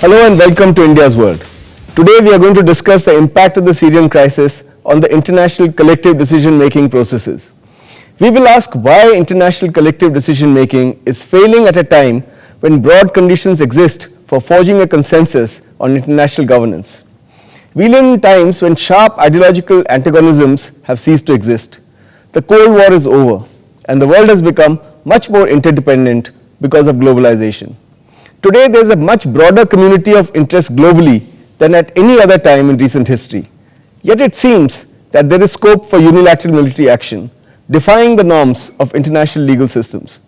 Hello and welcome to India's World. Today we are going to discuss the impact of the Syrian crisis on the international collective decision-making processes. We will ask why international collective decision-making is failing at a time when broad conditions exist for forging a consensus on international governance. We live in times when sharp ideological antagonisms have ceased to exist. The Cold War is over and the world has become much more interdependent because of globalization. Today there is a much broader community of interest globally than at any other time in recent history. Yet it seems that there is scope for unilateral military action, defying the norms of international legal systems.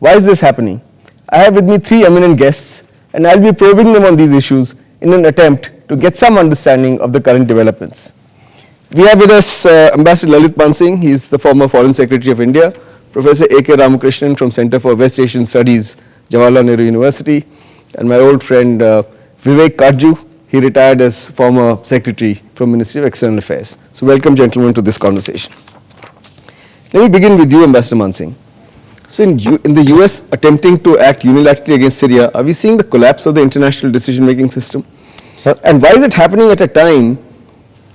Why is this happening? I have with me three eminent guests and I'll be probing them on these issues in an attempt to get some understanding of the current developments. We have with us Ambassador Lalit Mansingh. He is the former Foreign Secretary of India, Professor A.K. Ramakrishnan from Center for West Asian Studies, Jawaharlal Nehru University, and my old friend Vivek Katju. He retired as former Secretary from Ministry of External Affairs. So welcome, gentlemen, to this conversation. Let me begin with you, Ambassador Mansingh. So in the US attempting to act unilaterally against Syria, are we seeing the collapse of the international decision-making system? And why is it happening at a time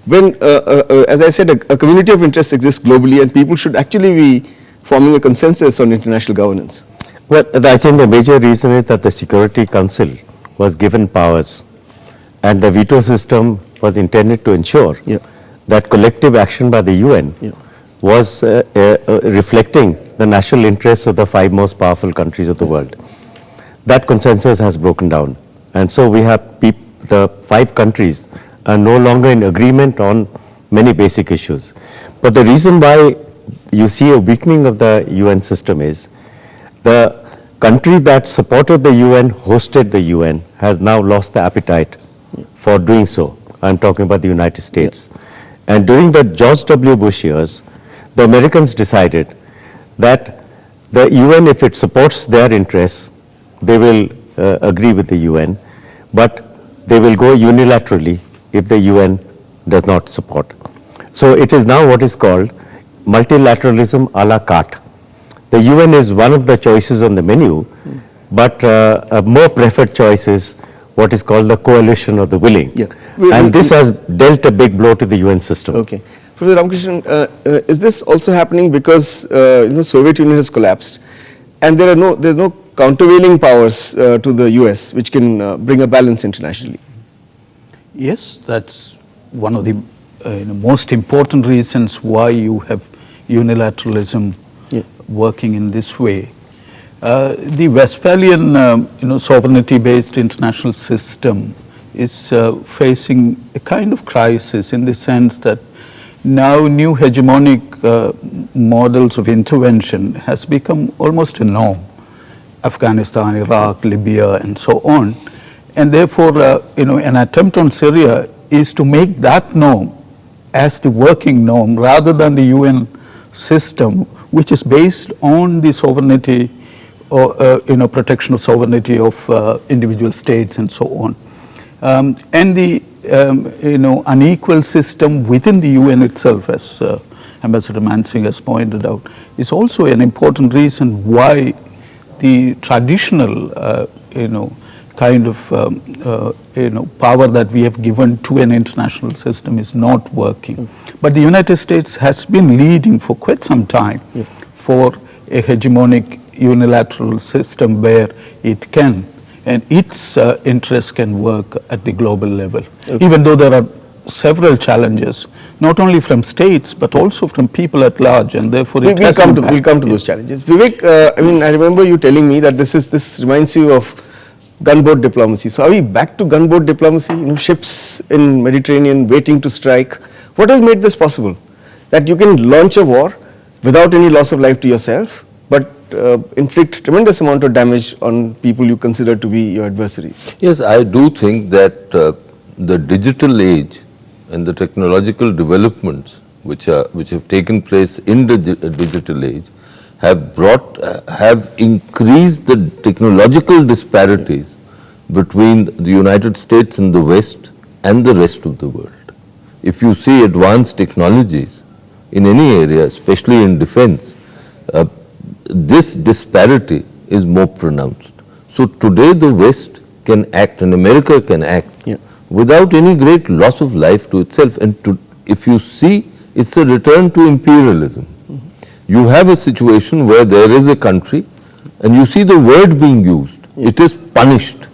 when, as I said, a community of interest exists globally and people should actually be forming a consensus on international governance? Well, I think the major reason is that the Security Council was given powers and the veto system was intended to ensure that collective action by the UN was reflecting the national interests of the five most powerful countries of the world. That consensus has broken down, and so we have the five countries are no longer in agreement on many basic issues. But the reason why you see a weakening of the UN system is the country that supported the UN, hosted the UN, has now lost the appetite for doing so. I'm talking about the United States. And during the George W. Bush years, the Americans decided that the UN, if it supports their interests, they will agree with the UN, but they will go unilaterally if the UN does not support. So it is now what is called multilateralism a la carte. The UN is one of the choices on the menu, but a more preferred choice is what is called the coalition of the willing. And this has dealt a big blow to the UN system. Okay. Professor Ramakrishnan, is this also happening because Soviet Union has collapsed and there's no countervailing powers to the US which can bring a balance internationally? Yes, that's one of the most important reasons why you have unilateralism working in this way. The Westphalian sovereignty-based international system is facing a kind of crisis in the sense that now new hegemonic models of intervention has become almost a norm. Afghanistan, Iraq, Libya, and so on. And therefore, an attempt on Syria is to make that norm as the working norm rather than the UN system, which is based on the sovereignty or protection of sovereignty of individual states and so on. And the unequal system within the UN itself, as Ambassador Mansingh has pointed out, is also an important reason why the traditional kind of power that we have given to an international system is not working. But the United States has been leading for quite some time for a hegemonic unilateral system where it can and its interests can work at the global level, even though there are several challenges, not only from states but also from people at large, and therefore we'll come to those challenges. Vivek, I remember you telling me that this reminds you of gunboat diplomacy. So are we back to gunboat diplomacy? Ships in Mediterranean waiting to strike. What has made this possible? That you can launch a war without any loss of life to yourself, but inflict tremendous amount of damage on people you consider to be your adversaries. Yes, I do think that the digital age and the technological developments which have taken place in the digital age have increased the technological disparities between the United States and the West and the rest of the world. If you see advanced technologies in any area, especially in defense, this disparity is more pronounced. So today the West can act and America can act without any great loss of life to itself. And if you see, it's a return to imperialism. You have a situation where there is a country and you see the word being used. It is punished.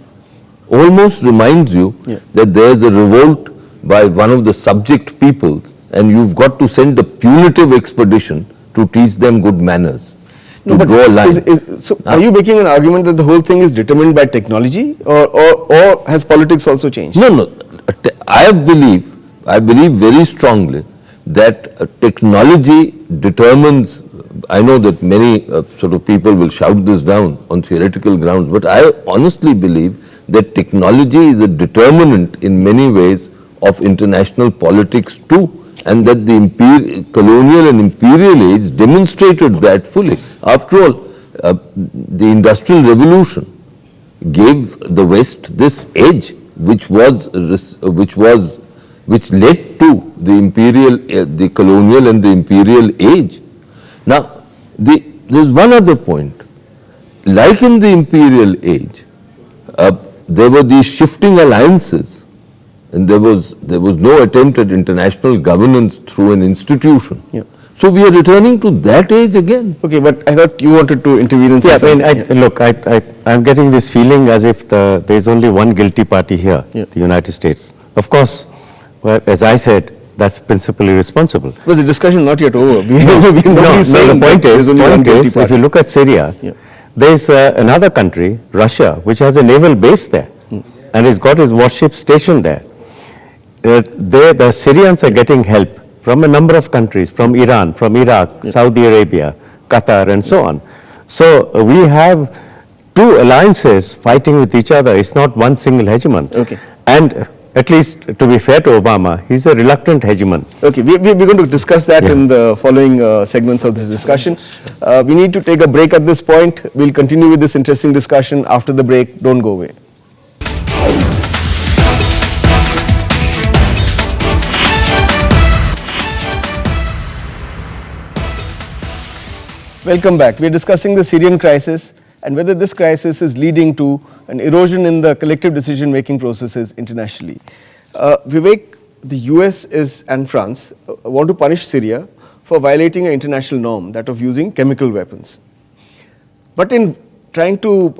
Almost reminds you that there is a revolt by one of the subject peoples and you've got to send a punitive expedition to teach them good manners. No, but draw a line. So are you making an argument that the whole thing is determined by technology or has politics also changed? No. I believe very strongly that technology determines. I know that many sort of people will shout this down on theoretical grounds, but I honestly believe that technology is a determinant in many ways of international politics too, and that the colonial and imperial age demonstrated that fully. After all, the Industrial Revolution gave the West this edge, which led to the colonial and the imperial age. Now, there's one other point. Like in the imperial age, there were these shifting alliances, and there was no attempt at international governance through an institution. So we are returning to that age again. Okay, but I thought you wanted to intervene in something. Look, I'm getting this feeling as if there's only one guilty party here, the United States. Of course, well, as I said, that's principally responsible. But the discussion is not yet over. The point is, if you look at Syria, there's another country, Russia, which has a naval base there and has got its warships stationed there. The Syrians are getting help from a number of countries, from Iran, from Iraq, Saudi Arabia, Qatar, and so on. So we have two alliances fighting with each other. It's not one single hegemon. Okay. And at least to be fair to Obama, he's a reluctant hegemon. Okay, we're going to discuss that in the following segments of this discussion. We need to take a break at this point. We'll continue with this interesting discussion after the break. Don't go away. Welcome back. We're discussing the Syrian crisis and whether this crisis is leading to an erosion in the collective decision-making processes internationally. Vivek, the US and France want to punish Syria for violating an international norm, that of using chemical weapons. But in trying to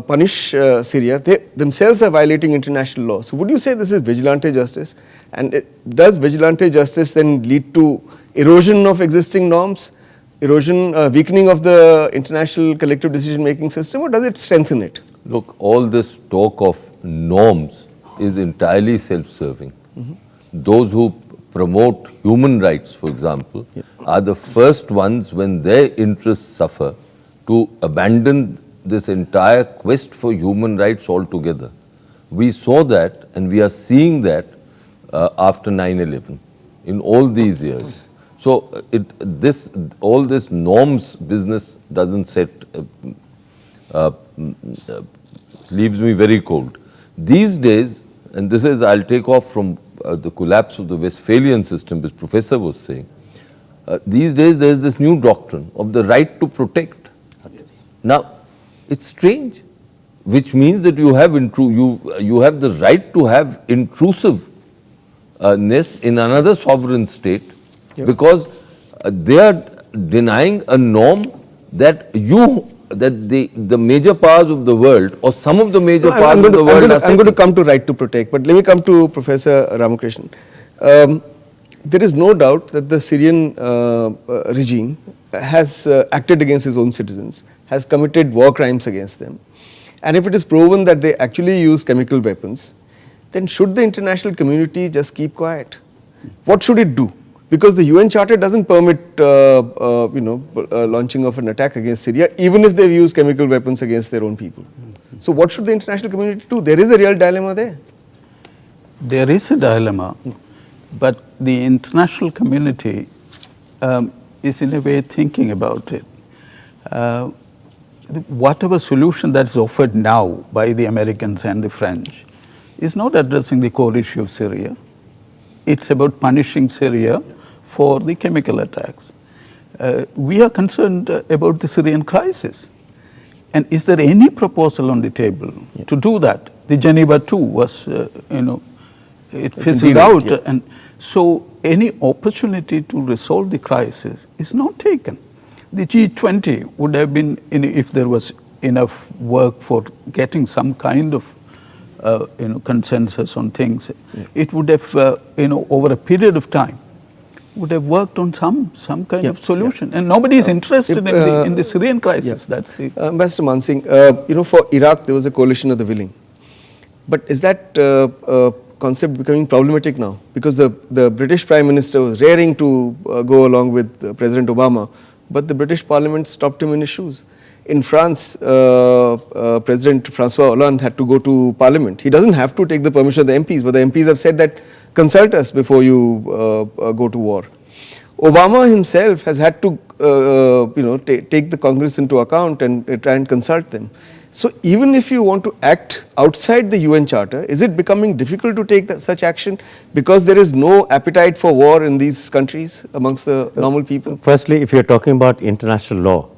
punish Syria, they themselves are violating international law. So would you say this is vigilante justice? And does vigilante justice then lead to erosion of existing norms? Weakening of the international collective decision-making system, or does it strengthen it? Look, all this talk of norms is entirely self-serving. Those who promote human rights, for example, are the first ones, when their interests suffer, to abandon this entire quest for human rights altogether. We saw that, and we are seeing that after 9/11 in all these years. So all this norms business doesn't leaves me very cold. These days, and this is, I'll take off from the collapse of the Westphalian system, which Professor was saying. These days, there's this new doctrine of the right to protect. Now, it's strange, which means that you have the right to have intrusiveness in another sovereign state. Because they are denying a norm that the major powers of the world, or some of the major powers of the world are I'm going to come to right to protect, but let me come to Professor Ramakrishnan. There is no doubt that the Syrian regime has acted against its own citizens, has committed war crimes against them. And if it is proven that they actually use chemical weapons, then should the international community just keep quiet? What should it do? Because the UN Charter doesn't permit, launching of an attack against Syria, even if they've used chemical weapons against their own people. So what should the international community do? There is a real dilemma there. There is a dilemma, but the international community is in a way thinking about it. Whatever solution that's offered now by the Americans and the French is not addressing the core issue of Syria. It's about punishing Syria for the chemical attacks. We are concerned about the Syrian crisis. And is there any proposal on the table to do that? The Geneva II was, it fizzled out. And so any opportunity to resolve the crisis is not taken. The G20 would have been, if there was enough work for getting some kind of consensus on things, it would have, over a period of time, would have worked on some kind of solution. And nobody is interested in the Syrian crisis. That's the Ambassador Mansingh, for Iraq there was a coalition of the willing. But is that concept becoming problematic now? Because the British Prime Minister was raring to go along with President Obama, but the British Parliament stopped him in his shoes. In France, President Francois Hollande had to go to Parliament. He doesn't have to take the permission of the MPs, but the MPs have said that consult us before you go to war. Obama himself has had to, take the Congress into account and try and consult them. So even if you want to act outside the UN Charter, is it becoming difficult to take such action because there is no appetite for war in these countries amongst the normal people? Firstly, if you're talking about international law,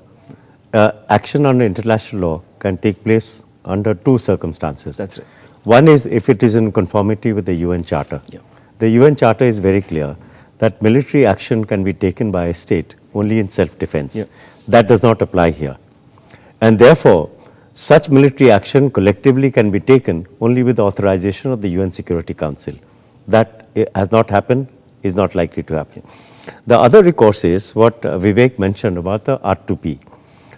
action under international law can take place under two circumstances. That's right. One is if it is in conformity with the UN Charter. Yeah. The UN Charter is very clear that military action can be taken by a state only in self-defense. Yeah. That does not apply here. And therefore, such military action collectively can be taken only with the authorization of the UN Security Council. That has not happened, is not likely to happen. The other recourse is what Vivek mentioned about the R2P.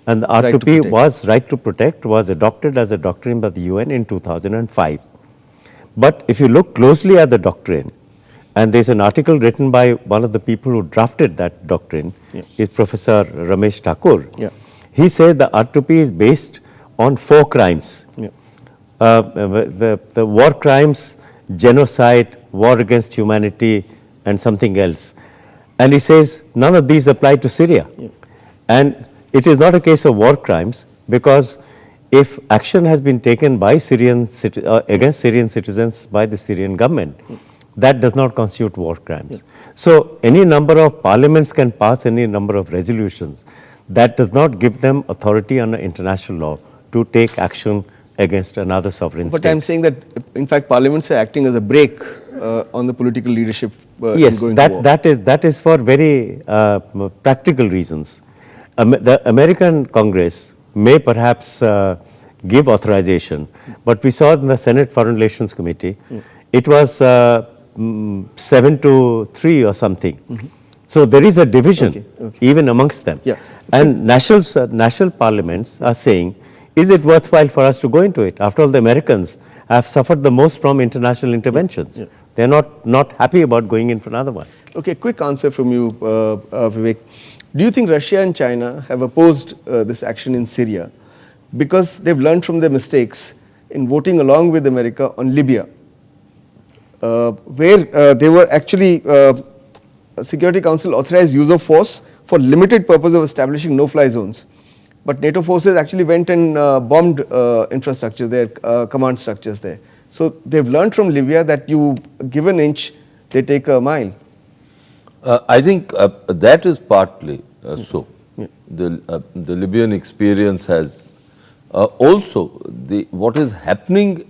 And the R2P was right to protect, was adopted as a doctrine by the UN in 2005. But if you look closely at the doctrine, and there's an article written by one of the people who drafted that doctrine, is Professor Ramesh Thakur. Yeah. He said the R2P is based on 4 crimes. The war crimes, genocide, war against humanity, and something else. And he says none of these apply to Syria. And it is not a case of war crimes, because if action has been taken by against Syrian citizens by the Syrian government, that does not constitute war crimes. So any number of parliaments can pass any number of resolutions. That does not give them authority under international law to take action against another sovereign state. But I'm saying that, in fact, parliaments are acting as a brake on the political leadership yes, in going to war. that is for very practical reasons. The American Congress may perhaps give authorization, but we saw in the Senate Foreign Relations Committee, it was 7-3 or something. So there is a division even amongst them. And national parliaments are saying, is it worthwhile for us to go into it? After all, the Americans have suffered the most from international interventions. They're not happy about going in for another one. Okay, quick answer from you, Vivek. Do you think Russia and China have opposed this action in Syria because they've learned from their mistakes in voting along with America on Libya, where they were actually, Security Council authorized use of force for limited purpose of establishing no-fly zones. But NATO forces actually went and bombed infrastructure there, command structures there. So they've learned from Libya that you give an inch, they take a mile. I think that is partly so. The Libyan experience has also what is happening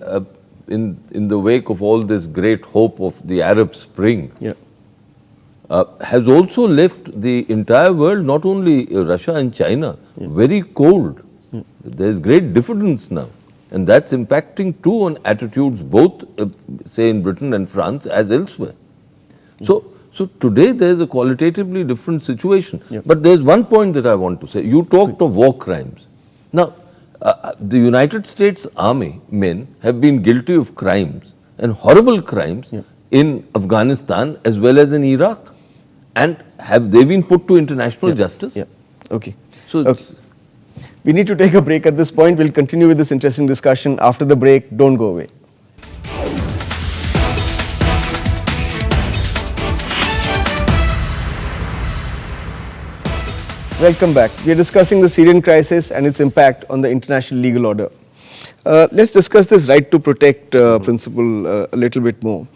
in the wake of all this great hope of the Arab Spring has also left the entire world, not only Russia and China, very cold. There is great diffidence now, and that's impacting too on attitudes both, say in Britain and France as elsewhere. So today there is a qualitatively different situation. But there is one point that I want to say. You talked of war crimes. Now, the United States Army men have been guilty of crimes and horrible crimes in Afghanistan as well as in Iraq. And have they been put to international justice? Okay. So we need to take a break at this point. We'll continue with this interesting discussion after the break. Don't go away. Welcome back. We are discussing the Syrian crisis and its impact on the international legal order. Let's discuss this right to protect principle a little bit more.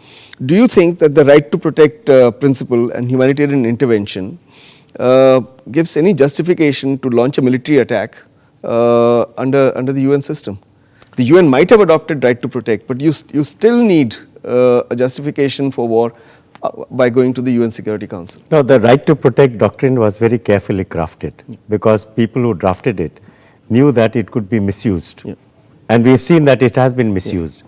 Do you think that the right to protect principle and humanitarian intervention gives any justification to launch a military attack under the UN system. The UN might have adopted right to protect, but you still need a justification for war by going to the UN Security Council. No, the right to protect doctrine was very carefully crafted because people who drafted it knew that it could be misused. Yeah. And we have seen that it has been misused.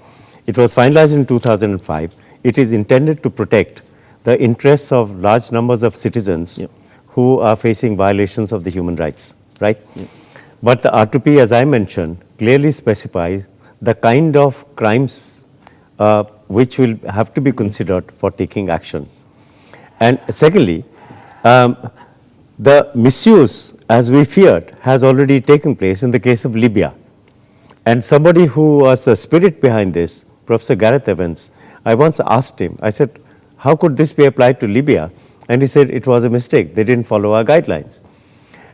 It was finalized in 2005. It is intended to protect the interests of large numbers of citizens who are facing violations of the human rights, right? But the R2P, as I mentioned, clearly specifies the kind of crimes which will have to be considered for taking action. And secondly, the misuse, as we feared, has already taken place in the case of Libya. And somebody who was the spirit behind this, Professor Gareth Evans, I once asked him, I said, how could this be applied to Libya? And he said, it was a mistake. They didn't follow our guidelines.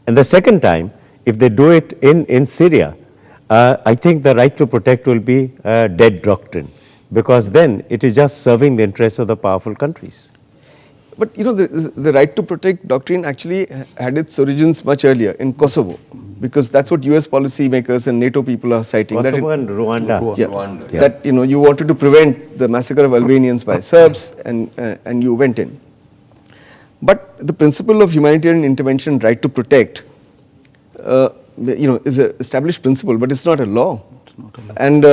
And the second time, if they do it in Syria, I think the right to protect will be a dead doctrine, because then it is just serving the interests of the powerful countries. But you know, the right to protect doctrine actually had its origins much earlier in Kosovo, because that's what US policymakers and NATO people are citing. Kosovo and Rwanda. Yeah, Rwanda, yeah. That you wanted to prevent the massacre of Albanians by Serbs, and you went in. But the principle of humanitarian intervention, right to protect, is an established principle, but it's not a law. And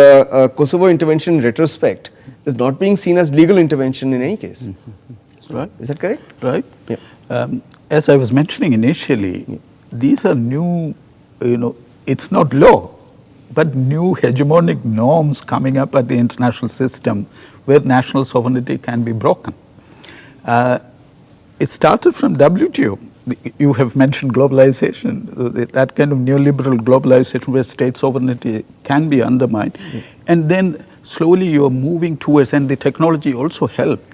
Kosovo intervention in retrospect is not being seen as legal intervention in any case. Right. Is that correct? Right. Yeah. As I was mentioning initially, these are new, it's not law, but new hegemonic norms coming up at the international system where national sovereignty can be broken. It started from WTO. You have mentioned globalization, that kind of neoliberal globalization where state sovereignty can be undermined. And then slowly you are moving towards, and the technology also helped.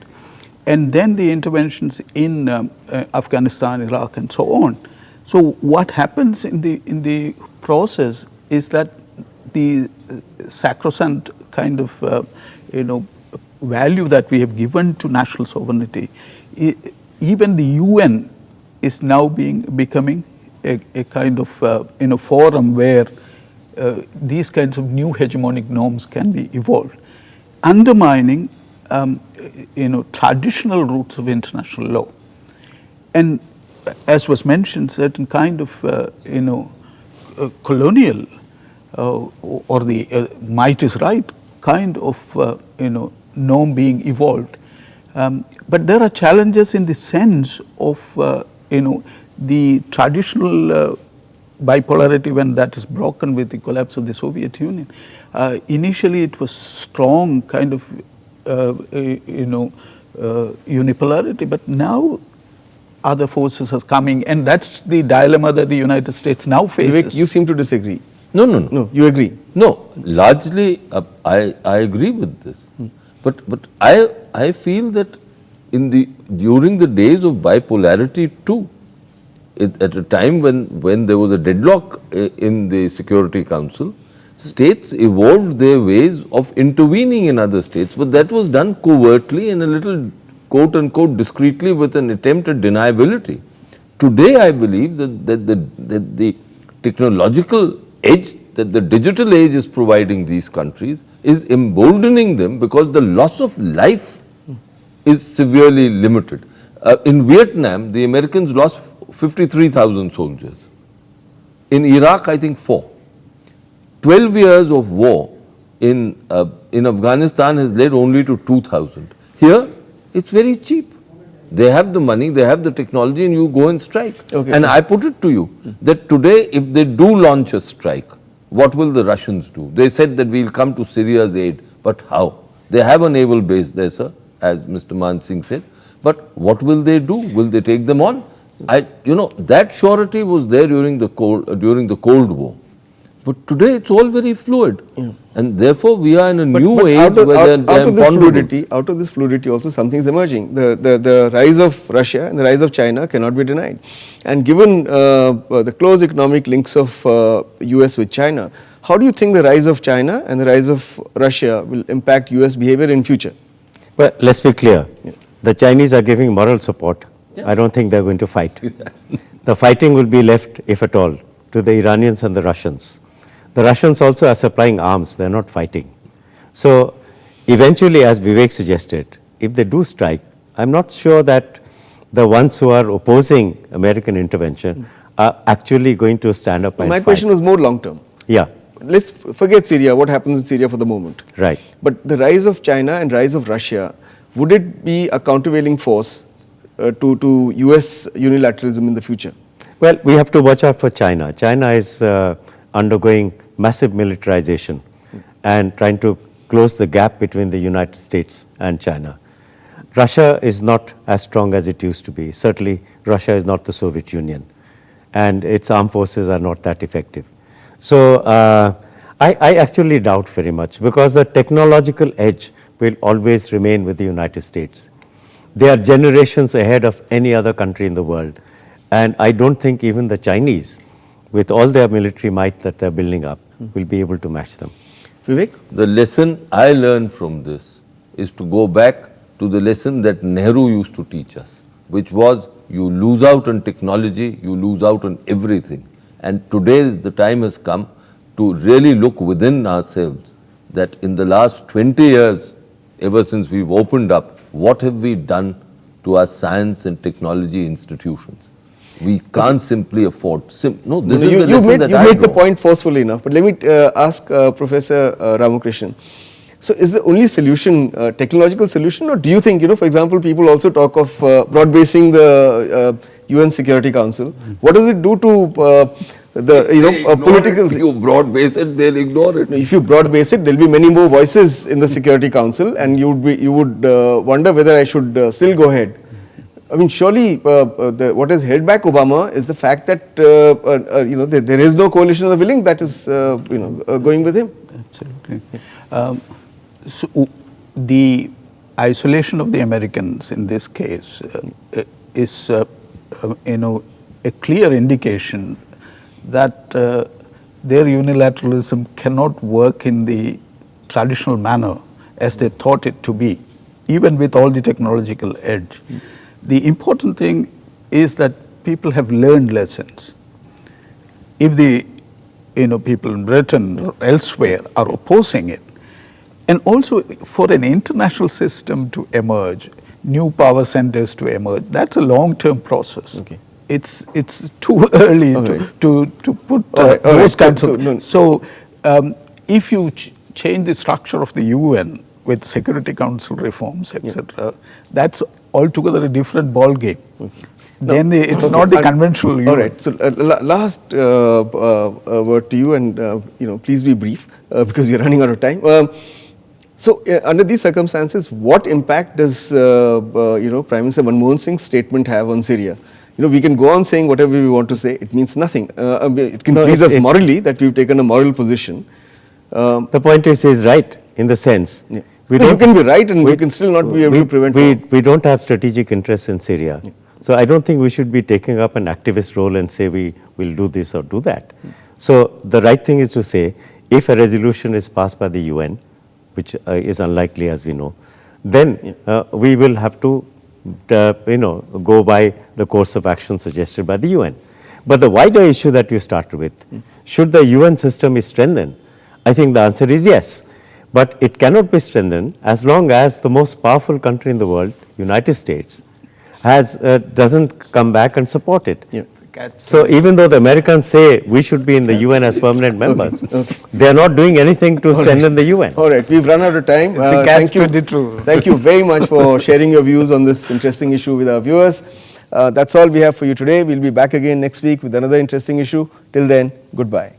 And then the interventions in Afghanistan, Iraq, and so on. So what happens in the process is that the sacrosanct kind of value that we have given to national sovereignty, even the UN is now becoming a kind of forum where these kinds of new hegemonic norms can be evolved, undermining traditional roots of international law. And as was mentioned, certain kind of colonial or the might is right kind of norm being evolved. But there are challenges in the sense of the traditional bipolarity when that is broken with the collapse of the Soviet Union. Initially it was strong kind of unipolarity, but now other forces are coming, and that's the dilemma that the United States now faces. Vivek, you seem to disagree. No, you agree. No, largely I agree with this. But I feel that during the days of bipolarity too, at a time when there was a deadlock in the Security Council, states evolved their ways of intervening in other states, but that was done covertly and a little quote-unquote discreetly with an attempt at deniability. Today I believe that the technological edge that the digital age is providing these countries is emboldening them, because the loss of life is severely limited. In Vietnam, the Americans lost 53,000 soldiers. In Iraq, I think 4. 12 years of war in Afghanistan has led only to 2,000. Here, it's very cheap. They have the money, they have the technology, and you go and strike. Okay. And I put it to you that today, if they do launch a strike, what will the Russians do? They said that we'll come to Syria's aid, but how? They have a naval base there, sir, as Mr. Mansingh said. But what will they do? Will they take them on? That surety was there during the Cold War. But today it's all very fluid, and therefore we are in a new age where out of this fluidity also something is emerging. The rise of Russia and the rise of China cannot be denied. And given the close economic links of US with China, how do you think the rise of China and the rise of Russia will impact US behavior in future? Well, let's be clear. The Chinese are giving moral support. I don't think they're going to fight. The fighting will be left, if at all, to the Iranians and the Russians. The Russians also are supplying arms, they're not fighting. So eventually, as Vivek suggested, if they do strike, I'm not sure that the ones who are opposing American intervention are actually going to stand up and My fight. question was more long term. Yeah, Let's forget Syria, what happens in Syria for the moment. right. But the rise of China and rise of Russia, would it be a countervailing force to US unilateralism in the future? Well, we have to watch out for China. China is undergoing massive militarization and trying to close the gap between the United States and China. Russia is not as strong as it used to be. Certainly, Russia is not the Soviet Union, and its armed forces are not that effective. So, I actually doubt very much, because the technological edge will always remain with the United States. They are generations ahead of any other country in the world, and I don't think even the Chinese, with all their military might that they're building up, will be able to match them. Vivek? The lesson I learned from this is to go back to the lesson that Nehru used to teach us, which was you lose out on technology, you lose out on everything. And today the time has come to really look within ourselves, that in the last 20 years, ever since we've opened up, what have we done to our science and technology institutions? We can't simply afford. No, this is the lesson that I You made the draw. point forcefully enough, but let me ask Professor Ramakrishnan. So is the only solution technological solution, or do you think, for example, people also talk of broad-basing the UN Security Council. What does it do to political? If you broad base it, they'll ignore it. If you broad base it, there'll be many more voices in the Security Council, and you would wonder whether I should still go ahead. I mean, surely what has held back Obama is the fact that there is no coalition of the willing that is going with him. Absolutely. So the isolation of the Americans in this case is a clear indication that their unilateralism cannot work in the traditional manner as they thought it to be, even with all the technological edge. The important thing is that people have learned lessons. If the people in Britain or elsewhere are opposing it, and also for an international system to emerge, new power centers to emerge, that's a long-term process. Okay. It's too early to put those kinds of. So if you change the structure of the UN with Security Council reforms, etc., that's altogether a different ball game. Okay. Then it's not the conventional UN. All right. So last word to you, and please be brief because we are running out of time. So under these circumstances, what impact does Prime Minister Manmohan Singh's statement have on Syria? We can go on saying whatever we want to say. It means nothing. It can please us morally that we've taken a moral position. The point is right in the sense. Yeah. You can be right and we can still not be able to prevent war. We don't have strategic interests in Syria. Yeah. So I don't think we should be taking up an activist role and say we will do this or do that. So the right thing is to say, if a resolution is passed by the UN, which is unlikely as we know, then we will have to go by the course of action suggested by the UN. But the wider issue that you started with, should the UN system be strengthened? I think the answer is yes. But it cannot be strengthened as long as the most powerful country in the world, United States, doesn't come back and support it. Yeah. So even though the Americans say we should be in the UN as permanent members, they are not doing anything to strengthen the UN. All right, we've run out of time. Thank you very much for sharing your views on this interesting issue with our viewers. That's all we have for you today. We'll be back again next week with another interesting issue. Till then, goodbye.